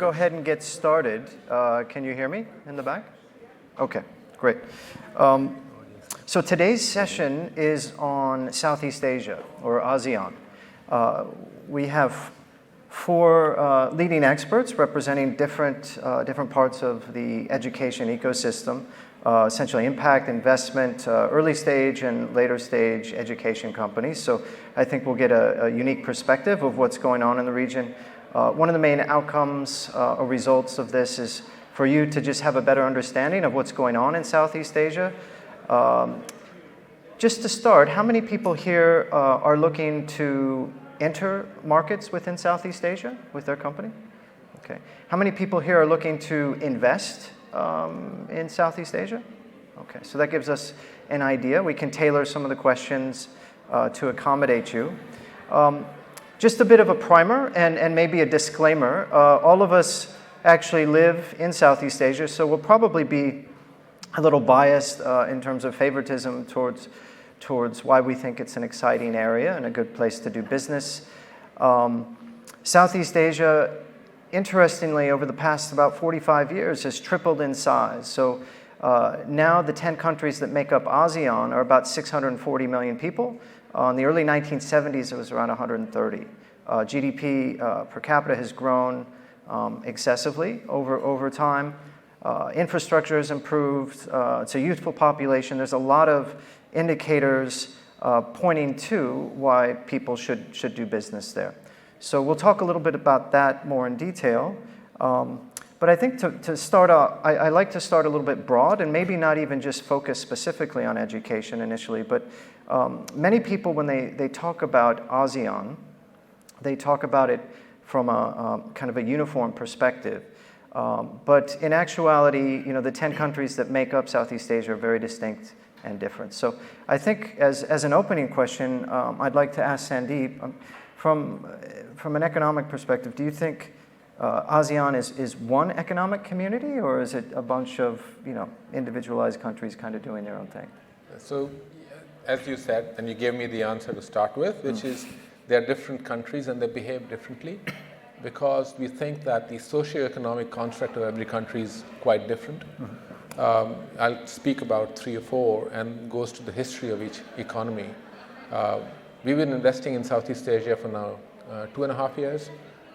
go ahead and get started. Can you hear me in the back? Okay, great. So today's session is on Southeast Asia, or ASEAN. We have four leading experts representing different parts of the education ecosystem, essentially impact, investment, early stage and later stage education companies. So I think we'll get a unique perspective of what's going on in the region. One of the main outcomes or results of this is for you to just have a better understanding of what's going on in Southeast Asia. Just to start, how many people here are looking to enter markets within Southeast Asia with their company? Okay. How many people here are looking to invest in Southeast Asia? Okay, so that gives us an idea. We can tailor some of the questions to accommodate you. Just a bit of a primer and maybe a disclaimer. All of us actually live in Southeast Asia, so we'll probably be a little biased in terms of favoritism towards why we think it's an exciting area and a good place to do business. Southeast Asia, interestingly, over the past about 45 years, has tripled in size. So now the 10 countries that make up ASEAN are about 640 million people. In the early 1970s, it was around 130. GDP per capita has grown excessively over time. Infrastructure has improved. It's a youthful population. There's a lot of indicators pointing to why people should do business there. So we'll talk a little bit about that more in detail. But I think to start out, I like to start a little bit broad and maybe not even just focus specifically on education initially. But many people, when they talk about ASEAN, they talk about it from a kind of a uniform perspective. But in actuality, the 10 countries that make up Southeast Asia are very distinct and different. So I think as an opening question, I'd like to ask Sandeep, from an economic perspective, do you think ASEAN is one economic community, or is it a bunch of individualized countries kind of doing their own thing? So, as you said, and you gave me the answer to start with, which is they're different countries and they behave differently, because we think that the socio-economic construct of every country is quite different. I'll speak about 3 or 4 and goes to the history of each economy. We've been investing in Southeast Asia for now 2.5 years,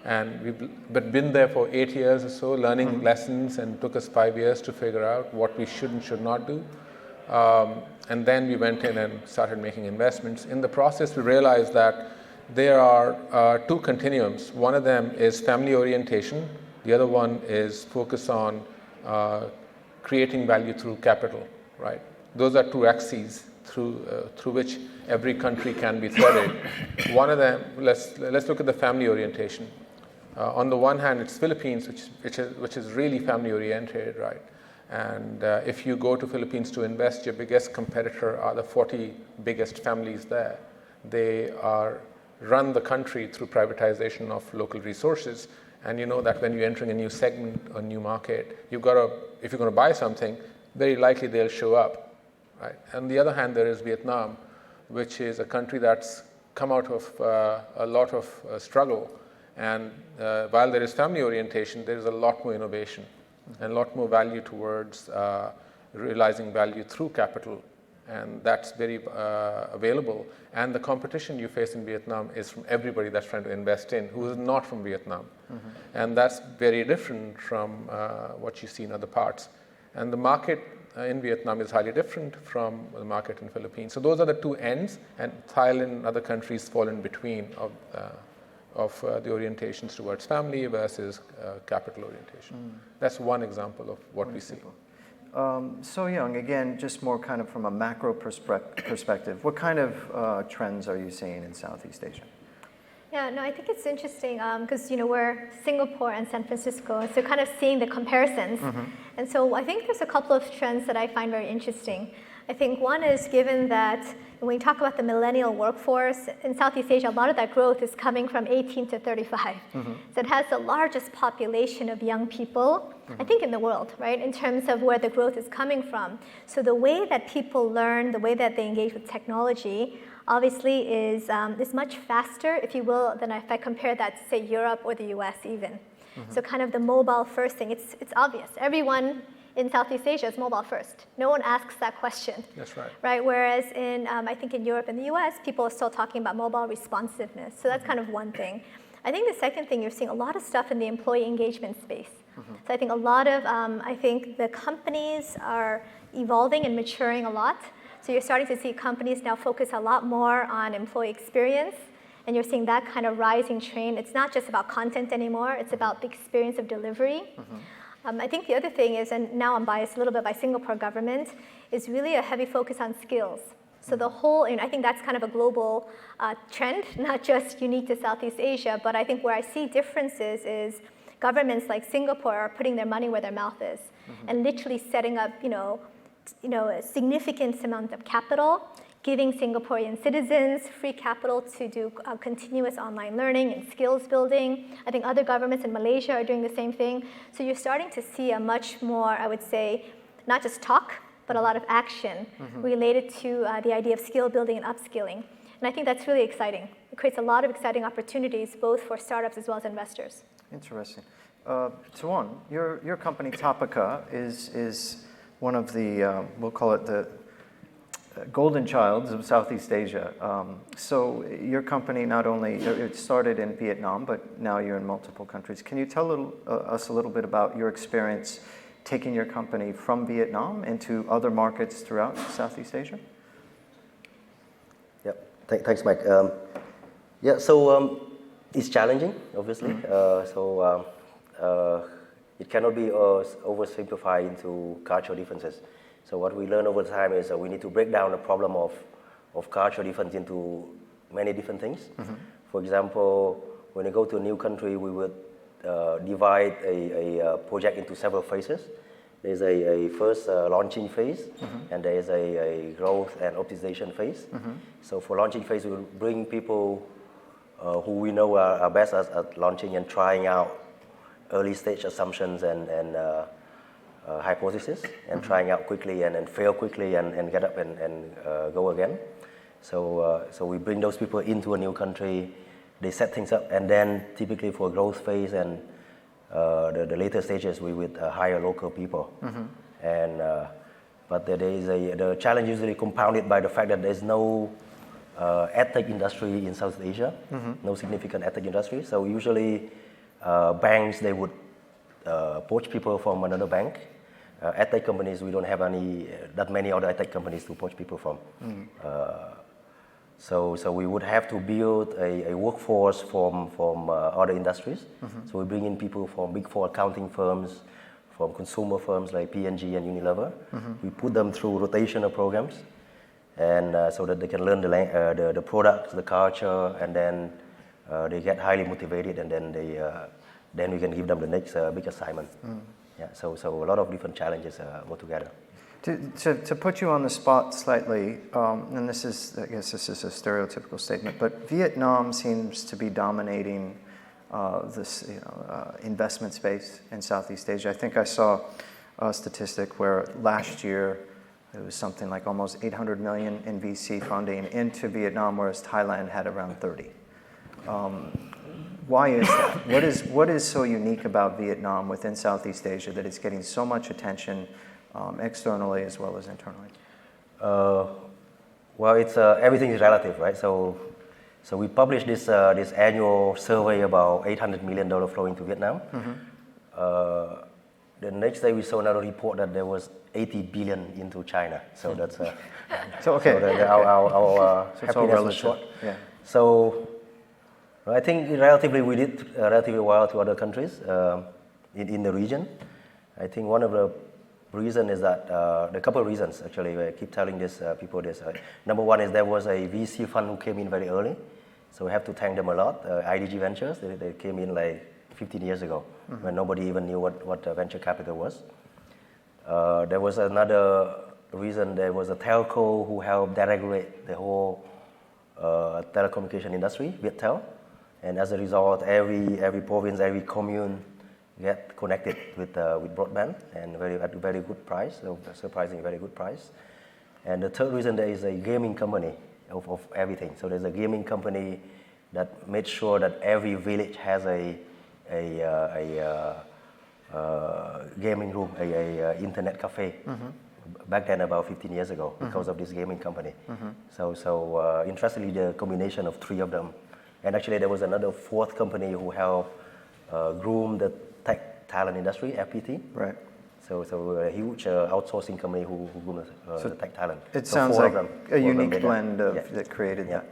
and we've been there for 8 years or so, learning lessons, and it took us 5 years to figure out what we should and should not do. And then we went in and started making investments. In the process, we realized that there are 2 continuums. One of them is family orientation. The other one is focus on creating value through capital, right? Those are 2 axes through which every country can be threaded. One of them, let's look at the family orientation. On the one hand, it's Philippines, which is really family oriented, right? And if you go to Philippines to invest, your biggest competitor are the 40 biggest families there. They run the country through privatization of local resources. And you know that when you're entering a new segment, a new market, if you're going to buy something, very likely they'll show up, right? On the other hand, there is Vietnam, which is a country that's come out of a lot of struggle. And while there is family orientation, there is a lot more innovation and a lot more value towards realizing value through capital. And that's very available. And the competition you face in Vietnam is from everybody that's trying to invest in, who is not from Vietnam. And that's very different from what you see in other parts. And the market in Vietnam is highly different from the market in Philippines. So those are the 2 ends, and Thailand and other countries fall in between of the orientations towards family versus capital orientation. That's one example of what we see. So Young, again, just more kind of from a macro perspective, what kind of trends are you seeing in Southeast Asia? Yeah, no, I think it's interesting because we're Singapore and San Francisco, so kind of seeing the comparisons. And so I think there's a couple of trends that I find very interesting. I think one is, given that when we talk about the millennial workforce in Southeast Asia, a lot of that growth is coming from 18 to 35. So it has the largest population of young people, I think, in the world, right, in terms of where the growth is coming from. So the way that people learn, the way that they engage with technology, obviously is much faster, if you will, than if I compare that to, say, Europe or the US even. So kind of the mobile first thing, it's obvious. Everyone in Southeast Asia is mobile first. No one asks that question. That's right. Right, whereas in, I think in Europe and the US, people are still talking about mobile responsiveness. So that's kind of one thing. I think the second thing, you're seeing a lot of stuff in the employee engagement space. So I think a lot of, I think the companies are evolving and maturing a lot. So you're starting to see companies now focus a lot more on employee experience, and you're seeing that kind of rising train. It's not just about content anymore, it's about the experience of delivery. I think the other thing is, and now I'm biased a little bit by Singapore government, is really a heavy focus on skills. So the whole, and I think that's kind of a global trend, not just unique to Southeast Asia, but I think where I see differences is governments like Singapore are putting their money where their mouth is, and literally setting up, a significant amount of capital, giving Singaporean citizens free capital to do continuous online learning and skills building. I think other governments in Malaysia are doing the same thing. So you're starting to see a much more, I would say, not just talk, but a lot of action related to the idea of skill building and upskilling. And I think that's really exciting. It creates a lot of exciting opportunities, both for startups as well as investors. Interesting. Tuan, your company Toppika is one of the, we'll call it the golden childs of Southeast Asia. So your company not only, it started in Vietnam, but now you're in multiple countries. Can you tell us a little bit about your experience taking your company from Vietnam into other markets throughout Southeast Asia? Yep. Thanks, Mike. It's challenging, obviously. It cannot be oversimplified into cultural differences. So what we learn over time is we need to break down the problem of cultural difference into many different things. For example, when you go to a new country, we would divide a project into several phases. There's a first launching phase, and there's a growth and optimization phase. So for launching phase, we will bring people who we know are best at launching and trying out early stage assumptions and hypothesis, and trying out quickly and then fail quickly and get up and go again. So we bring those people into a new country, they set things up, and then typically for growth phase and the later stages, we would hire local people. But the challenge usually compounded by the fact that there's no edtech industry in South Asia, no significant edtech industry. So usually banks, they would poach people from another bank. Edtech companies, we don't have that many other edtech companies to poach people from. So we would have to build a workforce from other industries. So we bring in people from Big Four accounting firms, from consumer firms like P&G and Unilever. We put them through rotational programs, and so that they can learn the products, the culture, and then they get highly motivated, and then we can give them the next big assignment. So a lot of different challenges go together. To put you on the spot slightly, and this is, I guess this is a stereotypical statement, but Vietnam seems to be dominating this investment space in Southeast Asia. I think I saw a statistic where last year it was something like almost 800 million in VC funding into Vietnam, whereas Thailand had around 30. Why is that? What is so unique about Vietnam within Southeast Asia that it's getting so much attention externally as well as internally? Well, it's everything is relative, right? So we published this annual survey about $800 million flowing to Vietnam. The next day we saw another report that there was 80 billion into China. So that's our happiness was short. Yeah. So I think we did relatively well to other countries in the region. I think one of the reason is that there are a couple of reasons actually. I keep telling people this. Number one is there was a VC fund who came in very early, so we have to thank them a lot. IDG Ventures, they came in like 15 years ago when nobody even knew what venture capital was. There was another reason. There was a telco who helped deregulate the whole telecommunication industry, Viettel, and as a result, every province, every commune get connected with broadband and at a very good price, so surprisingly very good price. And the third reason, there is a gaming company of everything. So there's a gaming company that made sure that every village has a gaming room, a internet cafe. Back then, about 15 years ago, because of this gaming company. So interestingly, the combination of three of them, and actually there was another fourth company who helped groom the tech talent industry, FPT. Right. So a huge outsourcing company who groomed the tech talent. It So sounds four like of them, a unique blend of, Yeah. that created Yeah. that.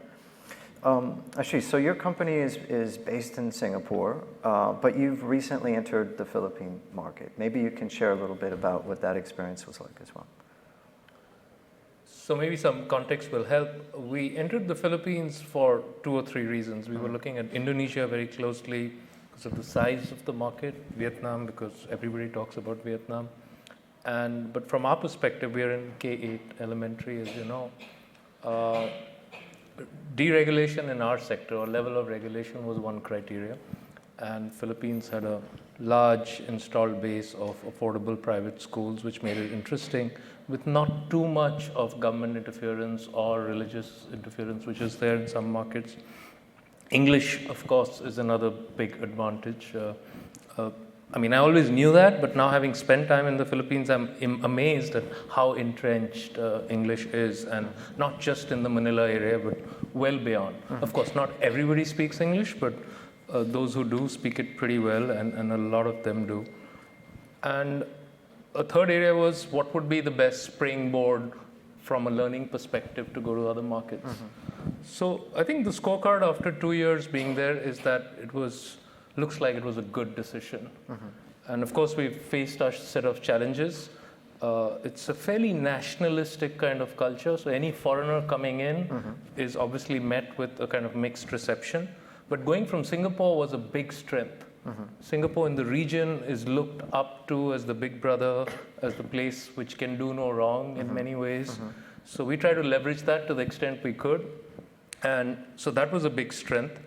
Ashish, so your company is based in Singapore, but you've recently entered the Philippine market. Maybe you can share a little bit about what that experience was like as well. So maybe some context will help. We entered the Philippines for 2 or 3 reasons. We were looking at Indonesia very closely because of the size of the market, Vietnam because everybody talks about Vietnam. But from our perspective, we are in K8 elementary, as you know. Deregulation in our sector or level of regulation was one criteria, and Philippines had a large installed base of affordable private schools, which made it interesting with not too much of government interference or religious interference, which is there in some markets. English, of course, is another big advantage. I mean, I always knew that, but now having spent time in the Philippines, I'm amazed at how entrenched English is, and not just in the Manila area, but well beyond. Of course, not everybody speaks English, but those who do speak it pretty well, and a lot of them do. And a third area was what would be the best springboard from a learning perspective to go to other markets. So I think the scorecard after 2 years being there is that looks like it was a good decision. And of course, we've faced our set of challenges. It's a fairly nationalistic kind of culture, so any foreigner coming in is obviously met with a kind of mixed reception. But going from Singapore was a big strength. Singapore in the region is looked up to as the big brother, as the place which can do no wrong in many ways. So we try to leverage that to the extent we could. And so that was a big strength.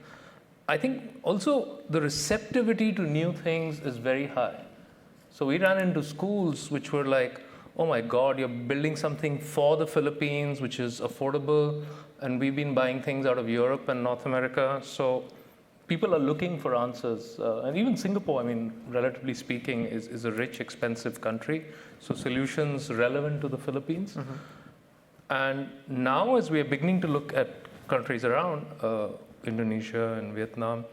I think also the receptivity to new things is very high. So we ran into schools which were like, oh my God, you're building something for the Philippines, which is affordable, and we've been buying things out of Europe and North America. So people are looking for answers. And even Singapore, I mean, relatively speaking, is a rich, expensive country. So solutions relevant to the Philippines. And now as we are beginning to look at countries around, Indonesia and Vietnam,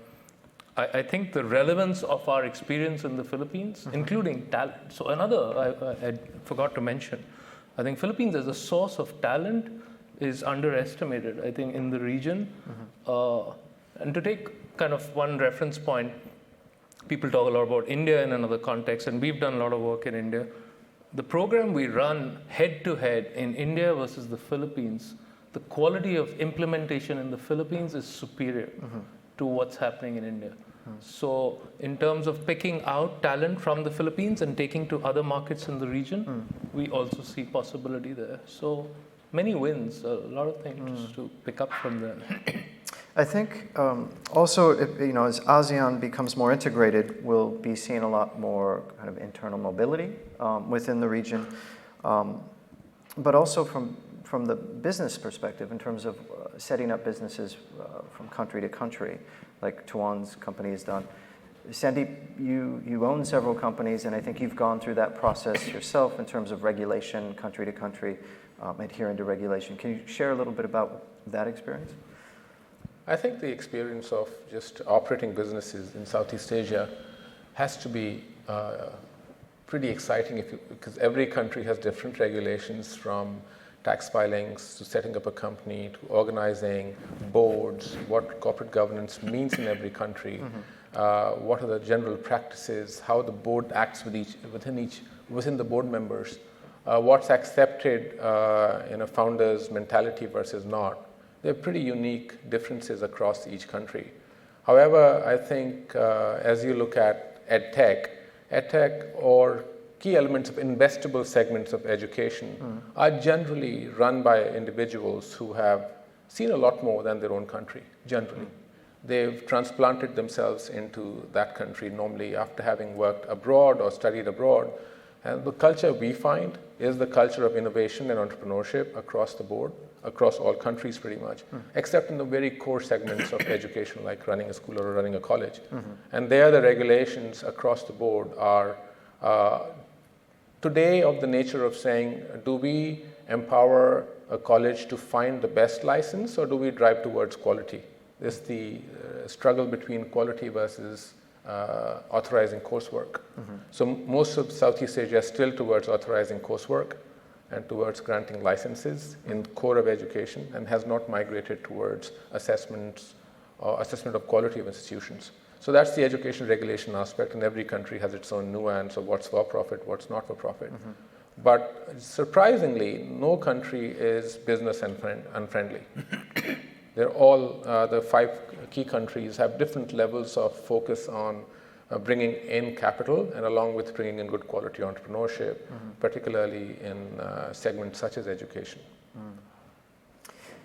I think the relevance of our experience in the Philippines, including talent. So I forgot to mention, I think Philippines as a source of talent is underestimated, I think, in the region. And to take kind of one reference point, people talk a lot about India in another context, and we've done a lot of work in India. The program we run head-to-head in India versus the Philippines, the quality of implementation in the Philippines is superior to what's happening in India. So in terms of picking out talent from the Philippines and taking to other markets in the region, we also see possibility there. So many wins, a lot of things to pick up from there. I think also, as ASEAN becomes more integrated, we'll be seeing a lot more kind of internal mobility within the region, but also from the business perspective in terms of setting up businesses from country to country, like Tuan's company has done. Sandeep, you own several companies, and I think you've gone through that process yourself in terms of regulation, country to country, adhering to regulation. Can you share a little bit about that experience? I think the experience of just operating businesses in Southeast Asia has to be pretty exciting because every country has different regulations, from tax filings to setting up a company to organizing boards, what corporate governance means in every country, what are the general practices, how the board acts within the board members, what's accepted in a founder's mentality versus not. There are pretty unique differences across each country. However, I think as you look at edtech or key elements of investable segments of education are generally run by individuals who have seen a lot more than their own country, generally. They've transplanted themselves into that country, normally after having worked abroad or studied abroad, And the culture we find is the culture of innovation and entrepreneurship across the board, across all countries pretty much, except in the very core segments of education, like running a school or running a college. And there the regulations across the board are today of the nature of saying, do we empower a college to find the best license, or do we drive towards quality? This is the struggle between quality versus authorizing coursework. So most of Southeast Asia is still towards authorizing coursework and towards granting licenses in core of education, and has not migrated towards assessments or assessment of quality of institutions. So that's the education regulation aspect, and every country has its own nuance of what's for profit, what's not for profit. But surprisingly, no country is business unfriendly. They're all, the 5 key countries have different levels of focus on bringing in capital, and along with bringing in good quality entrepreneurship, particularly in segments such as education.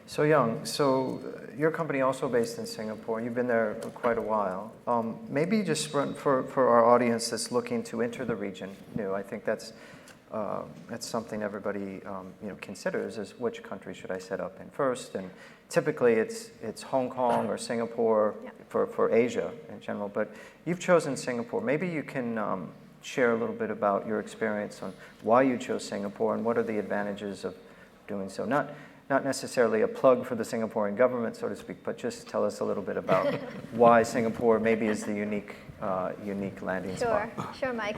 So Young, so your company also based in Singapore. You've been there for quite a while. Maybe just for our audience that's looking to enter the region new, I think that's something everybody considers, is which country should I set up in first. And typically it's Hong Kong or Singapore for Asia in general, but you've chosen Singapore. Maybe you can share a little bit about your experience on why you chose Singapore and what are the advantages of doing so. Not necessarily a plug for the Singaporean government, so to speak, but just tell us a little bit about why Singapore maybe is the unique landing spot. Sure, Mike.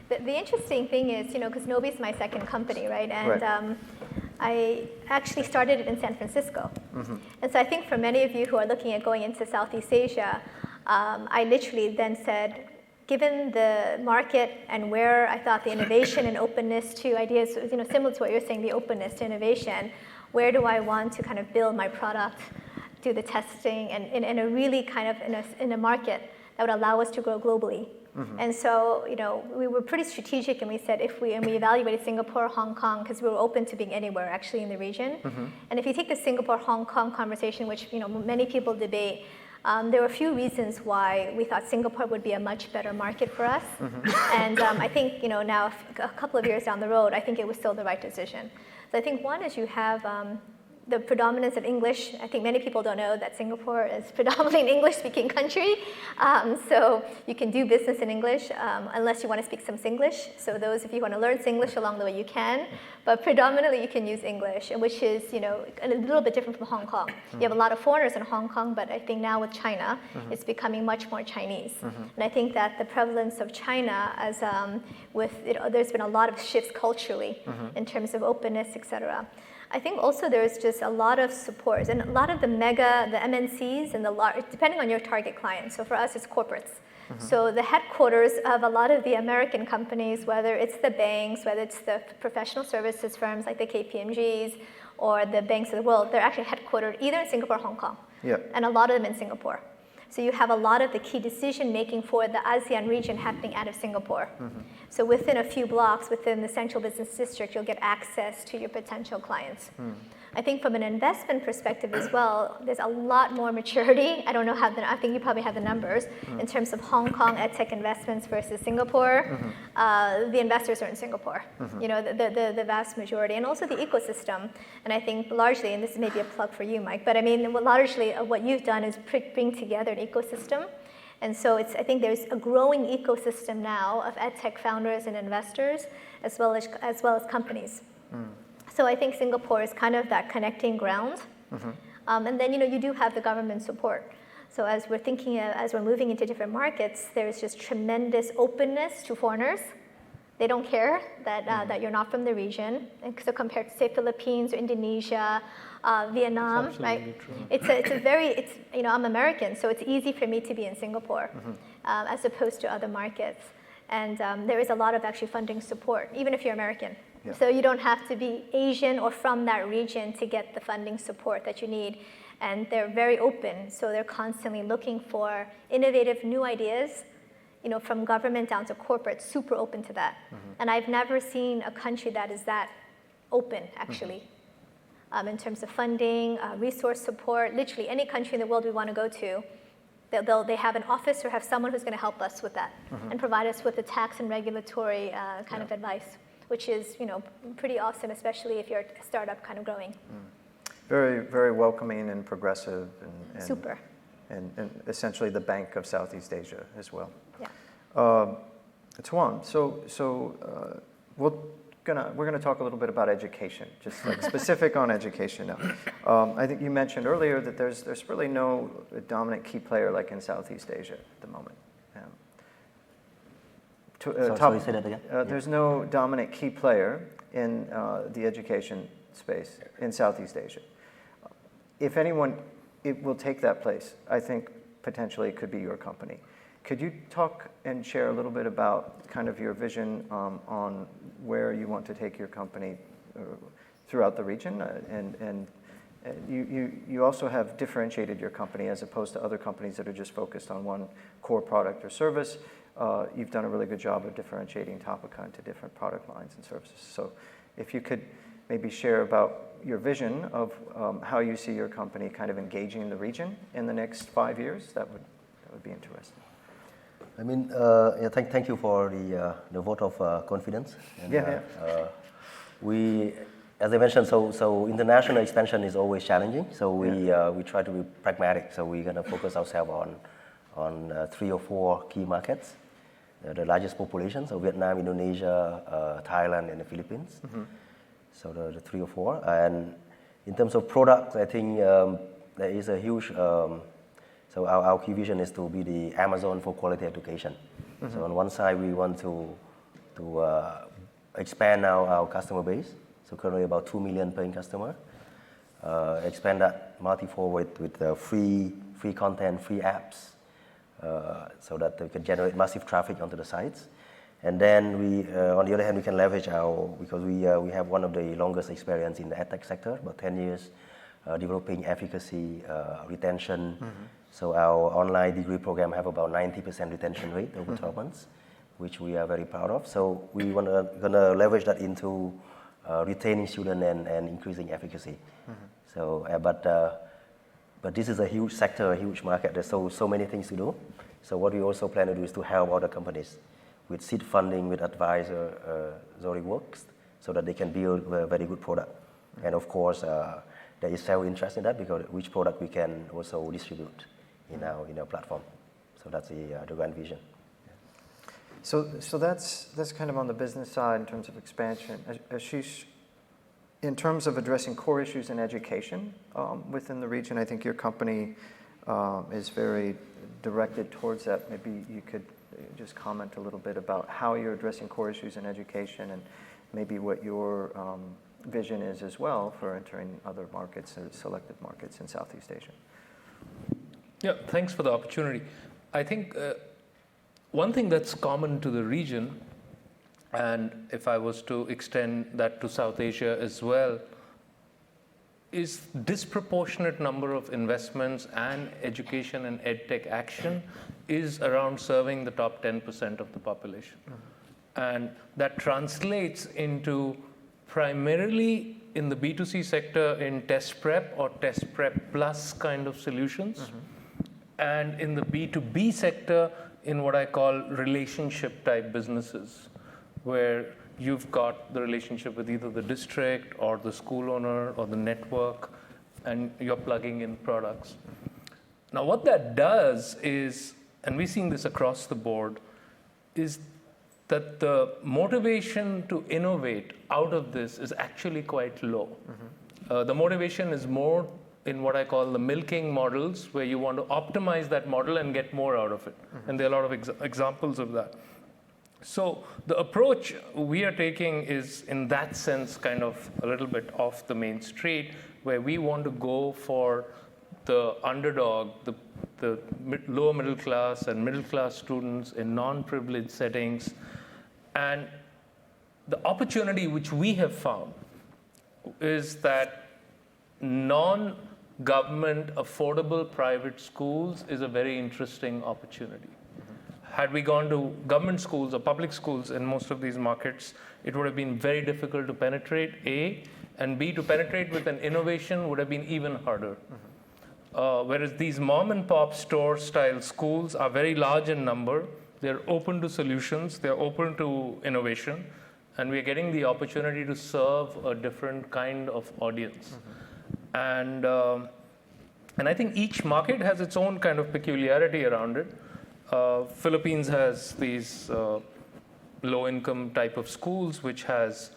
The interesting thing is, because Nobi's my second company, right? And I actually started it in San Francisco. And so I think for many of you who are looking at going into Southeast Asia, I literally then said, given the market and where I thought the innovation and openness to ideas, similar to what you're saying, the openness to innovation, where do I want to kind of build my product, do the testing, and in a really kind of in a market that would allow us to grow globally. And so, we were pretty strategic, and we said we evaluated Singapore, Hong Kong, because we were open to being anywhere actually in the region. And if you take the Singapore, Hong Kong conversation, which many people debate, there were a few reasons why we thought Singapore would be a much better market for us. And I think now a couple of years down the road, I think it was still the right decision. So I think one is you have the predominance of English. I think many people don't know that Singapore is predominantly an English-speaking country. So you can do business in English unless you want to speak some Singlish. So those of you who want to learn Singlish along the way, you can. But predominantly you can use English, which is a little bit different from Hong Kong. You have a lot of foreigners in Hong Kong, but I think now with China, it's becoming much more Chinese. And I think that the prevalence of China, as there's been a lot of shifts culturally in terms of openness, et cetera. I think also there's just a lot of support, and a lot of the MNCs and depending on your target client. So for us, it's corporates. So the headquarters of a lot of the American companies, whether it's the banks, whether it's the professional services firms like the KPMGs or the banks of the world, they're actually headquartered either in Singapore or Hong Kong. And a lot of them in Singapore. So you have a lot of the key decision making for the ASEAN region happening out of Singapore. So within a few blocks within the central business district, you'll get access to your potential clients. I think from an investment perspective as well, there's a lot more maturity. I don't know I think you probably have the numbers in terms of Hong Kong edtech investments versus Singapore. The investors are in Singapore, the vast majority, and also the ecosystem. And I think largely, and this is maybe a plug for you, Mike, but I mean, largely what you've done is bring together an ecosystem. And so I think there's a growing ecosystem now of edtech founders and investors, as well as companies. So I think Singapore is kind of that connecting ground. And then, you do have the government support. So as we're moving into different markets, there's just tremendous openness to foreigners. They don't care that you're not from the region. And so compared to, say, Philippines or Indonesia, Vietnam, right? True. I'm American, so it's easy for me to be in Singapore as opposed to other markets. And there is a lot of actually funding support, even if you're American. So you don't have to be Asian or from that region to get the funding support that you need. And they're very open, so they're constantly looking for innovative new ideas, from government down to corporate, super open to that. And I've never seen a country that is that open, actually, in terms of funding, resource support. Literally any country in the world we want to go to, they have an office or have someone who's going to help us with that and provide us with the tax and regulatory kind of advice, which is pretty awesome, especially if you're a startup kind of growing. Very, very welcoming and progressive, and Super. And essentially the Bank of Southeast Asia as well. Yeah. Tuan, so we're gonna talk a little bit about education, just like specific on education now. I think you mentioned earlier that there's really no dominant key player like in Southeast Asia at the moment. Sorry, say that again. There's no dominant key player in the education space in Southeast Asia. If anyone, it will take that place. I think potentially it could be your company. Could you talk and share a little bit about kind of your vision on where you want to take your company throughout the region? And you also have differentiated your company as opposed to other companies that are just focused on one core product or service. You've done a really good job of differentiating Toppika into different product lines and services. So if you could maybe share about your vision of how you see your company kind of engaging the region in the next 5 years, that would be interesting. I mean, thank you for the vote of confidence. And, we, as I mentioned, so international expansion is always challenging. So we try to be pragmatic. So we're gonna focus ourselves on 3 or 4 key markets, the largest population. So Vietnam, Indonesia, Thailand, and the Philippines. So the 3 or 4. And in terms of products, I think there is a huge. So our key vision is to be the Amazon for quality education. So on one side, we want to expand our customer base. So currently about 2 million paying customer. Expand that multifold with free content, free apps, so that we can generate massive traffic onto the sites. And then we, on the other hand, we can leverage because we have one of the longest experience in the edtech sector, about 10 years, developing efficacy, retention. So our online degree program have about 90% retention rate over 12 months, which we are very proud of. So we gonna leverage that into retaining students and increasing efficacy. So, but this is a huge sector, a huge market. There's so many things to do. So what we also plan to do is to help other companies with seed funding, with advisory works, so that they can build a very good product. And of course, there is self interest in that because which product we can also distribute in our platform. So that's the grand vision. So that's kind of on the business side in terms of expansion. Ashish, in terms of addressing core issues in education within the region, I think your company is very directed towards that. Maybe you could just comment a little bit about how you're addressing core issues in education and maybe what your vision is as well for entering other markets, selected markets in Southeast Asia. Yeah, thanks for the opportunity. I think one thing that's common to the region, and if I was to extend that to South Asia as well, is disproportionate number of investments and education and edtech action is around serving the top 10% of the population. And that translates into primarily in the B2C sector in test prep or test prep plus kind of solutions. And in the B2B sector in what I call relationship type businesses, where you've got the relationship with either the district or the school owner or the network, and you're plugging in products. Now what that does is, and we've seen this across the board, is that the motivation to innovate out of this is actually quite low. The motivation is more in what I call the milking models, where you want to optimize that model and get more out of it. And there are a lot of examples of that. So the approach we are taking is, in that sense, kind of a little bit off the main street, where we want to go for the underdog, the lower middle class and middle class students in non-privileged settings. And the opportunity which we have found is that non-government affordable private schools is a very interesting opportunity. Had we gone to government schools or public schools in most of these markets, it would have been very difficult to penetrate, A, and B, to penetrate with an innovation would have been even harder. Whereas these mom and pop store style schools are very large in number. They're open to solutions, they're open to innovation, and we're getting the opportunity to serve a different kind of audience. And I think each market has its own kind of peculiarity around it. Philippines has these low-income type of schools, which has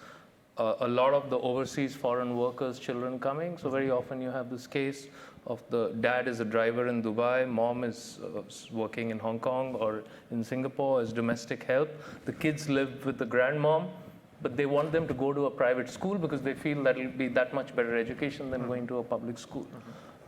a lot of the overseas foreign workers' children coming. So very often you have this case of the dad is a driver in Dubai, mom is working in Hong Kong or in Singapore as domestic help. The kids live with the grandmom, but they want them to go to a private school because they feel that it'll be that much better education than going to a public school.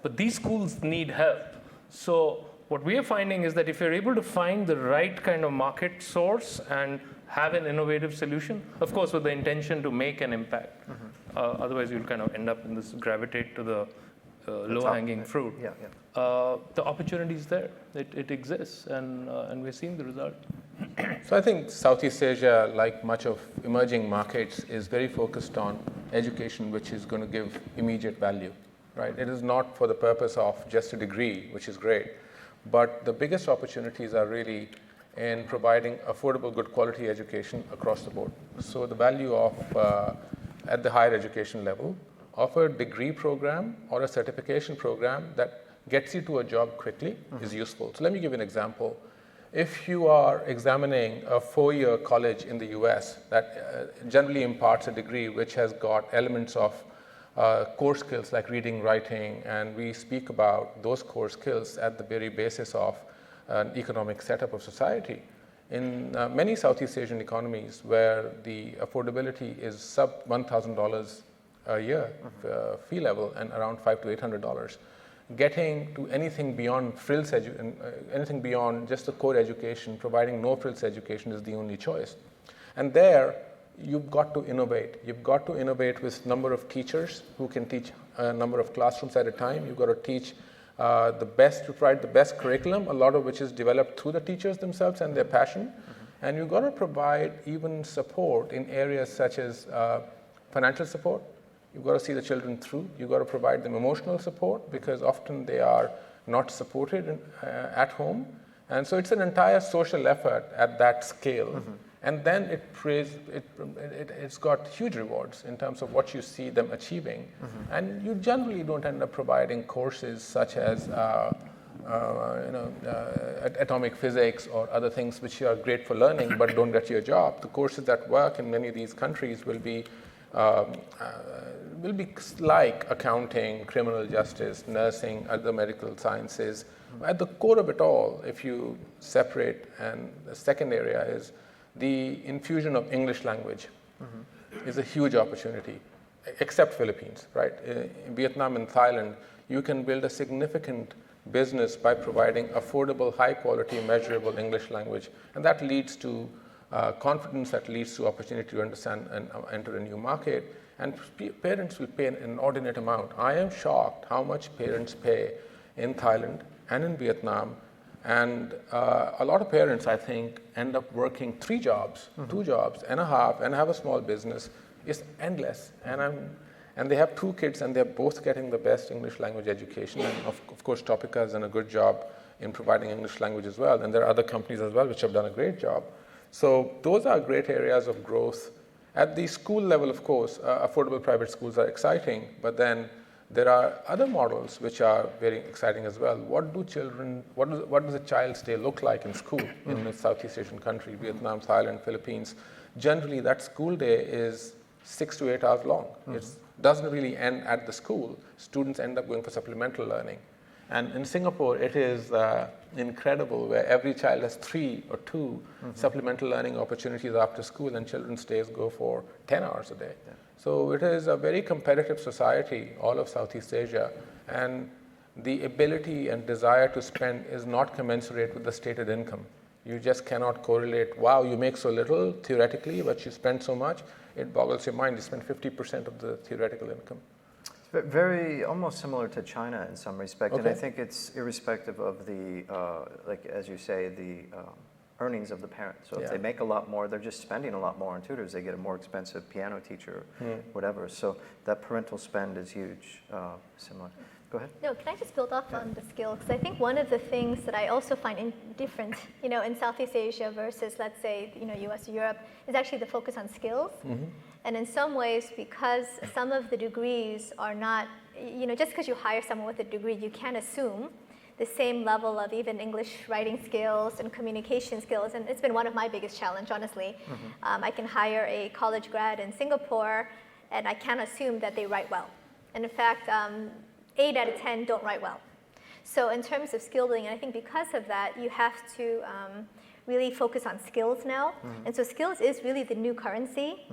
But these schools need help. So what we are finding is that if you're able to find the right kind of market source and have an innovative solution, of course with the intention to make an impact, otherwise you'll kind of end up in this gravitate to the low-hanging fruit. The opportunity is there. It exists, and we're seeing the result. So I think Southeast Asia, like much of emerging markets, is very focused on education, which is going to give immediate value, right? It is not for the purpose of just a degree, which is great, but the biggest opportunities are really in providing affordable, good quality education across the board. So the value of, at the higher education level, of a degree program or a certification program that gets you to a job quickly is useful. So let me give you an example. If you are examining a 4-year college in the US that generally imparts a degree which has got elements of core skills like reading, writing, and we speak about those core skills at the very basis of an economic setup of society. In many Southeast Asian economies where the affordability is sub $1,000 a year fee level and around $500 to $800, getting to anything beyond frills anything beyond just the core education, providing no frills education is the only choice. And there, you've got to innovate. You've got to innovate with number of teachers who can teach a number of classrooms at a time. You've got to teach to provide the best curriculum, a lot of which is developed through the teachers themselves and their passion. And you've got to provide even support in areas such as financial support. You've got to see the children through. You've got to provide them emotional support because often they are not supported at home. And so it's an entire social effort at that scale. And then it's got huge rewards in terms of what you see them achieving. And you generally don't end up providing courses such as atomic physics or other things which are great for learning but don't get you a job. The courses that work in many of these countries will be like accounting, criminal justice, nursing, other medical sciences. At the core of it all, if you separate, and the second area is the infusion of English language is a huge opportunity, except Philippines, right? In Vietnam and Thailand, you can build a significant business by providing affordable, high-quality, measurable English language. And that leads to confidence, that leads to opportunity to understand and enter a new market. And parents will pay an inordinate amount. I am shocked how much parents pay in Thailand and in Vietnam. And a lot of parents, I think, end up working 3 jobs, 2 jobs and a half, and have a small business. It's endless. And they have 2 kids, and they're both getting the best English language education. And of course, Toppika has done a good job in providing English language as well. And there are other companies as well which have done a great job. So those are great areas of growth. At the school level, of course, affordable private schools are exciting, but then there are other models which are very exciting as well. What does a child's day look like in school in a Southeast Asian country, Vietnam, Thailand, Philippines? Generally, that school day is 6 to 8 hours long. It doesn't really end at the school. Students end up going for supplemental learning. And in Singapore, it is incredible where every child has 3 or 2 supplemental learning opportunities after school, and children's days go for 10 hours a day. Yeah. So it is a very competitive society, all of Southeast Asia, and the ability and desire to spend is not commensurate with the stated income. You just cannot correlate, wow, you make so little theoretically, but you spend so much. It boggles your mind. You spend 50% of the theoretical income. Very, almost similar to China in some respect, Okay. and I think it's irrespective of the, like as you say, the earnings of the parent. So if Yeah. they make a lot more, they're just spending a lot more on tutors. They get a more expensive piano teacher, whatever. So that parental spend is huge. Similar. Go ahead. No, can I just build off on the skill? Because I think one of the things that I also find different, in Southeast Asia versus, let's say, US, Europe, is actually the focus on skills. And in some ways, because some of the degrees are not, just because you hire someone with a degree, you can't assume the same level of even English writing skills and communication skills. And it's been one of my biggest challenge, honestly. I can hire a college grad in Singapore, and I can't assume that they write well. And in fact, 8 out of 10 don't write well. So in terms of skill building, and I think because of that, you have to really focus on skills now. And so skills is really the new currency.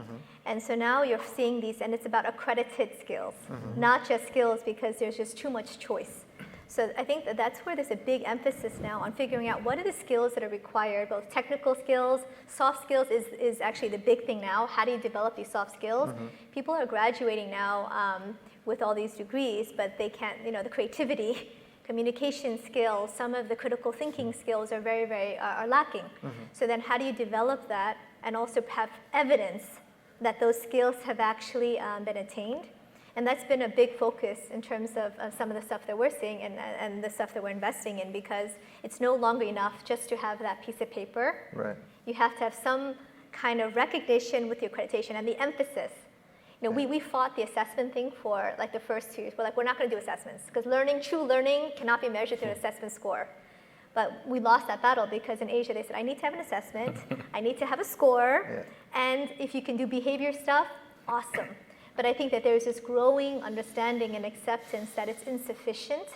And so now you're seeing these, and it's about accredited skills, not just skills because there's just too much choice. So I think that's where there's a big emphasis now on figuring out what are the skills that are required, both technical skills, soft skills is actually the big thing now. How do you develop these soft skills? People are graduating now with all these degrees, but they can't, the creativity, communication skills, some of the critical thinking skills are very are lacking. So then how do you develop that and also have evidence that those skills have actually been attained? And that's been a big focus in terms of some of the stuff that we're seeing and the stuff that we're investing in, because it's no longer enough just to have that piece of paper. Right. You have to have some kind of recognition with your accreditation and the emphasis. We fought the assessment thing for like the first 2 years. We're like, we're not going to do assessments because true learning cannot be measured through an assessment score. But we lost that battle because in Asia they said, I need to have an assessment, I need to have a score, and if you can do behavior stuff, awesome. But I think that there's this growing understanding and acceptance that it's insufficient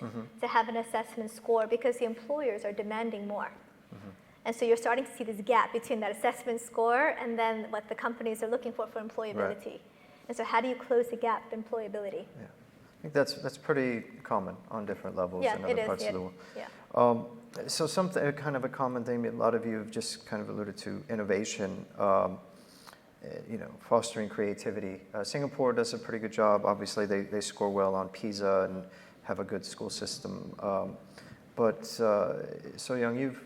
to have an assessment score because the employers are demanding more. And so you're starting to see this gap between that assessment score and then what the companies are looking for employability. Right. And so how do you close the gap in employability? Yeah. I think that's pretty common on different levels in other parts of the world. Yeah. So something kind of a common thing, a lot of you have just kind of alluded to innovation. Fostering creativity. Singapore does a pretty good job. Obviously, they score well on PISA and have a good school system. But So Young,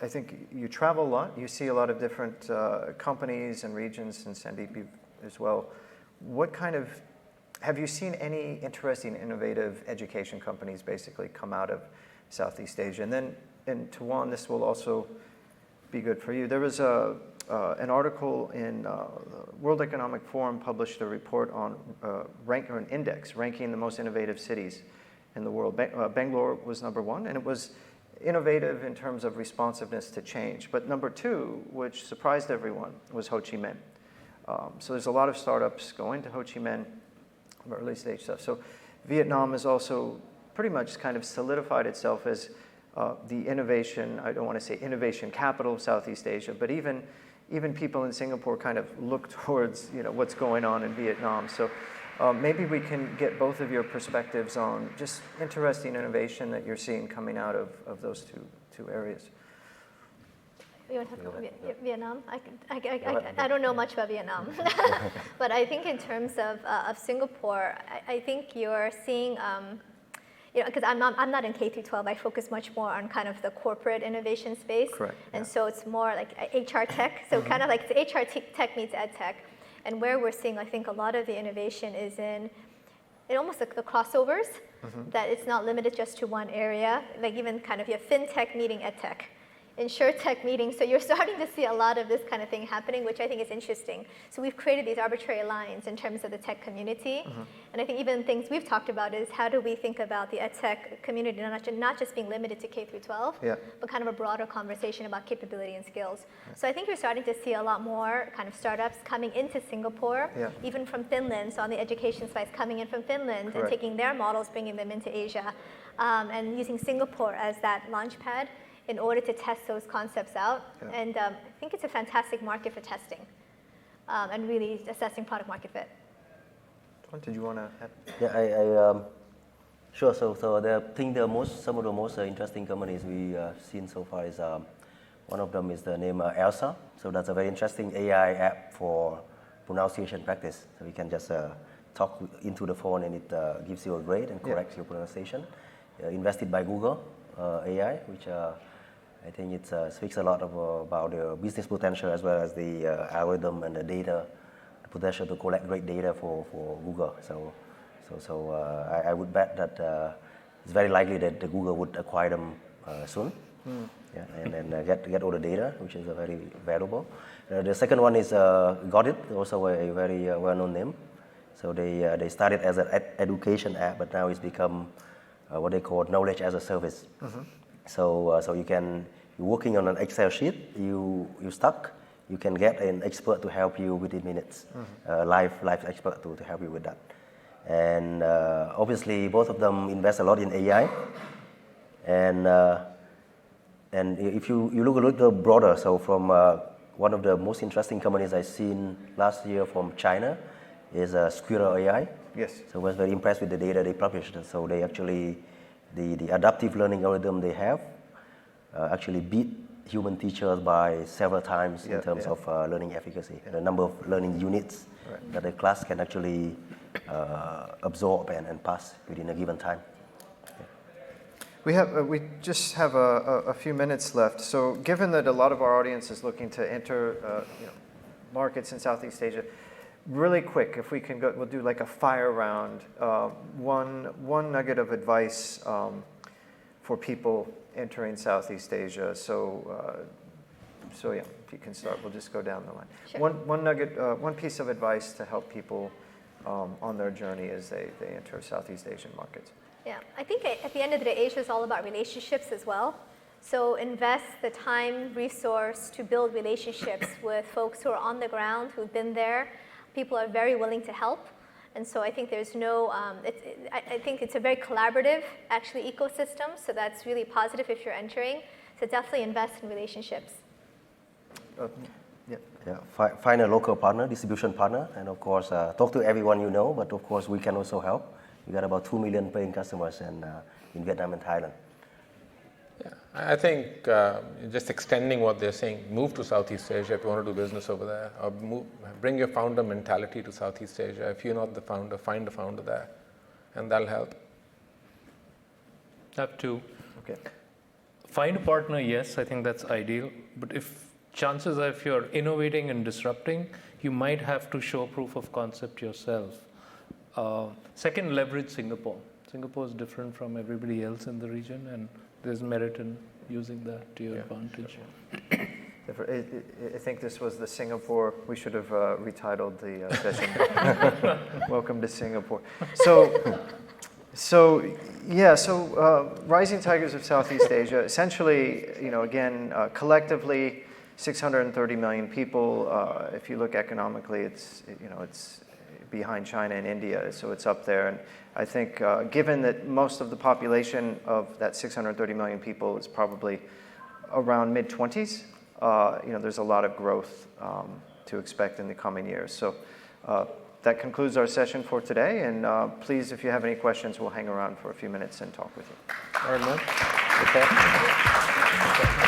I think you travel a lot. You see a lot of different companies and regions, and Sandeep, you as well. Have you seen any interesting, innovative education companies basically come out of Southeast Asia? And then, Tuan, this will also be good for you. There was an article in World Economic Forum published a report on an index ranking the most innovative cities in the world. Bangalore was number 1, and it was innovative in terms of responsiveness to change. But number 2, which surprised everyone, was Ho Chi Minh. So there's a lot of startups going to Ho Chi Minh, early stage stuff. So Vietnam has also pretty much kind of solidified itself as the innovation, I don't want to say innovation capital of Southeast Asia, but even people in Singapore kind of look towards what's going on in Vietnam. So maybe we can get both of your perspectives on just interesting innovation that you're seeing coming out of those two areas. You want to talk about Vietnam? I don't know much about Vietnam, but I think in terms of Singapore, I think you're seeing. Because I'm not in K through 12, I focus much more on kind of the corporate innovation space. Correct. And so it's more like HR tech. So kind of like it's HR tech meets ed tech. And where we're seeing, I think, a lot of the innovation is in almost like the crossovers, that it's not limited just to one area. Like even kind of your fintech meeting ed tech, InsurTech meetings. So you're starting to see a lot of this kind of thing happening, which I think is interesting. So we've created these arbitrary lines in terms of the tech community. And I think even things we've talked about is how do we think about the edtech community, not just being limited to K through 12, but kind of a broader conversation about capability and skills. So I think you're starting to see a lot more kind of startups coming into Singapore, even from Finland. So on the education side, coming in from Finland and taking their models, bringing them into Asia, and using Singapore as that launch pad in order to test those concepts out. And I think it's a fantastic market for testing and really assessing product market fit. Did you want to add? Yeah, sure. So I think some of the most interesting companies we seen so far is one of them is the name Elsa. So that's a very interesting AI app for pronunciation practice. So you can just talk into the phone and it gives you a grade and corrects your pronunciation. Invested by Google AI, which I think it speaks a lot about the business potential as well as the algorithm and the data, the potential to collect great data for Google. So I would bet that it's very likely that the Google would acquire them soon. Yeah, and then get all the data, which is very valuable. The second one is Got also a very well-known name. So they started as an education app, but now it's become what they call knowledge as a service. So you're working on an Excel sheet, you stuck, you can get an expert to help you within minutes, live expert to help you with that. And obviously, both of them invest a lot in AI. And if you look a little broader, so from one of the most interesting companies I've seen last year from China is Squirrel AI. Yes. So I was very impressed with the data they published. So they actually, the adaptive learning algorithm they have actually beat human teachers by several times in terms of learning efficacy. The number of learning units that the class can actually absorb and pass within a given time. We just have a few minutes left. So given that a lot of our audience is looking to enter markets in Southeast Asia, really quick, if we can go, we'll do like a fire round. One nugget of advice for people entering Southeast Asia. So yeah, if you can start, we'll just go down the line. Sure. One nugget, one piece of advice to help people on their journey as they enter Southeast Asian markets. Yeah, I think at the end of the day, Asia is all about relationships as well. So invest the time, resource to build relationships with folks who are on the ground, who've been there. People are very willing to help. And so I think there's no, I think it's a very collaborative, actually, ecosystem. So that's really positive if you're entering. So definitely invest in relationships. Find a local partner, distribution partner, and of course, talk to everyone you know, but of course, we can also help. We got about 2 million paying customers in Vietnam and Thailand. Yeah, I think just extending what they're saying, move to Southeast Asia if you want to do business over there, or bring your founder mentality to Southeast Asia. If you're not the founder, find a founder there, and that'll help. Have to. Okay. Find a partner, yes, I think that's ideal. But chances are if you're innovating and disrupting, you might have to show proof of concept yourself. Second, leverage Singapore. Singapore is different from everybody else in the region, and there's merit in using that to your advantage. I think this was the Singapore. We should have retitled the session. Welcome to Singapore. So Rising Tigers of Southeast Asia. Essentially, again, collectively, 630 million people. If you look economically, it's behind China and India, so it's up there. And I think given that most of the population of that 630 million people is probably around mid-20s, there's a lot of growth to expect in the coming years. So that concludes our session for today. And please, if you have any questions, we'll hang around for a few minutes and talk with you. All right, man. Okay.